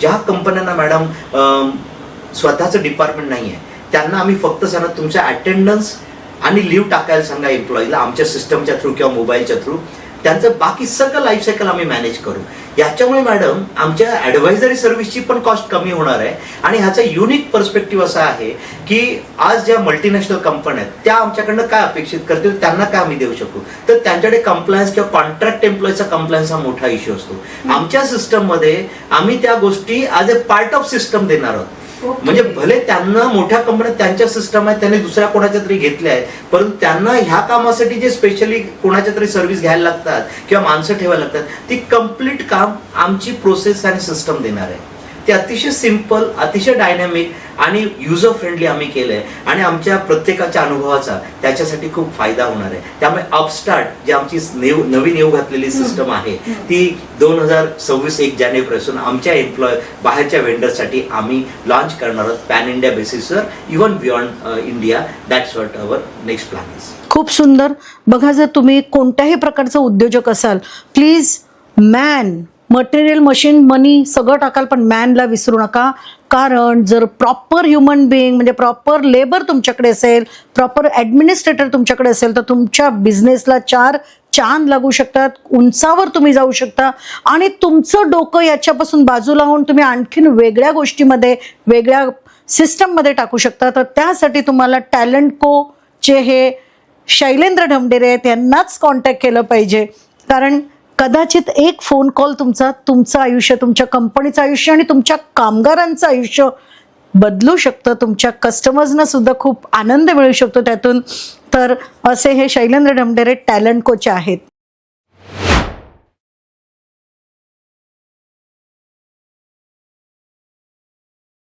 ज्या कंपन्यांना मॅडम स्वतःचं डिपार्टमेंट नाही आहे त्यांना आम्ही फक्त सांगा तुमच्या अटेंडन्स आणि लीव्ह टाकायला सांगा एम्प्लॉईला आमच्या सिस्टमच्या थ्रू किंवा मोबाईलच्या थ्रू, त्यांचं बाकी सगळं लाईफ सायकल आम्ही मॅनेज करू. याच्यामुळे मॅडम आमच्या ॲडवायझरी सर्व्हिसची पण कॉस्ट कमी होणार आहे. आणि ह्याचा युनिक पर्स्पेक्टिव्ह असा आहे की आज ज्या मल्टीनॅशनल कंपन्या आहेत त्या आमच्याकडनं काय अपेक्षित करतील, त्यांना काय आम्ही देऊ शकू, तर त्यांच्याकडे कंप्लायन्स किंवा कॉन्ट्रॅक्ट एम्प्लॉईचा कंप्लायन्स हा मोठा इश्यू असतो. आमच्या सिस्टममध्ये आम्ही त्या गोष्टी as a part of system देणार आहोत. म्हणजे भले त्यांना मोठ्या कंपन्या त्यांच्या सिस्टम आहेत, त्यांनी दुसऱ्या कोणाच्या तरी घेतल्या आहेत, परंतु त्यांना ह्या कामासाठी जे स्पेशली कोणाच्या तरी सर्व्हिस घ्यायला लागतात किंवा माणसं ठेवायला लागतात, ती कम्प्लीट काम आमची प्रोसेस आणि सिस्टम देणार आहे. ते अतिशय सिम्पल, अतिशय डायनॅमिक आणि युजर फ्रेंडली आम्ही केलंय आणि आमच्या प्रत्येकाच्या अनुभवाचा त्याच्यासाठी खूप फायदा होणार आहे. त्यामुळे अपस्टार्ट जी आमची नवीन येऊ घातलेली सिस्टम आहे ती 2026 1 जानेवारीपासून आमच्या बाहेरच्या वेंडरसाठी आम्ही लॉन्च करणार आहोत पॅन इंडिया बेसिसवर, even beyond India. That's what our next plan is. खूप सुंदर. बघा, जर तुम्ही कोणत्याही प्रकारचा उद्योजक असाल, प्लीज मॅन, मटेरियल, मशीन, मनी सगळं टाकाल, पण मॅनला विसरू नका. कारण जर प्रॉपर ह्युमन बिईंग म्हणजे प्रॉपर लेबर तुमच्याकडे असेल, प्रॉपर ॲडमिनिस्ट्रेटर तुमच्याकडे असेल, तर तुमच्या बिझनेसला 4 चांद लागू शकतात, उंचावर तुम्ही जाऊ शकता आणि तुमचं डोकं याच्यापासून बाजूला होऊन तुम्ही आणखीन वेगळ्या गोष्टीमध्ये, वेगळ्या सिस्टममध्ये टाकू शकता. तर त्यासाठी तुम्हाला टॅलेंटकोचे हे शैलेंद्र ढमढेरे आहेत, यांनाच कॉन्टॅक्ट केलं पाहिजे. कारण कदाचित एक फोन कॉल तुमचं आयुष्य, तुमच्या कंपनीचं आयुष्य आणि तुमच्या कामगारांचं आयुष्य बदलू शकतं. तुमच्या कस्टमर्सना सुद्धा खूप आनंद मिळू शकतो त्यातून. तर असे हे शैलेंद्र ढमढेरे टॅलेंट कोच आहेत.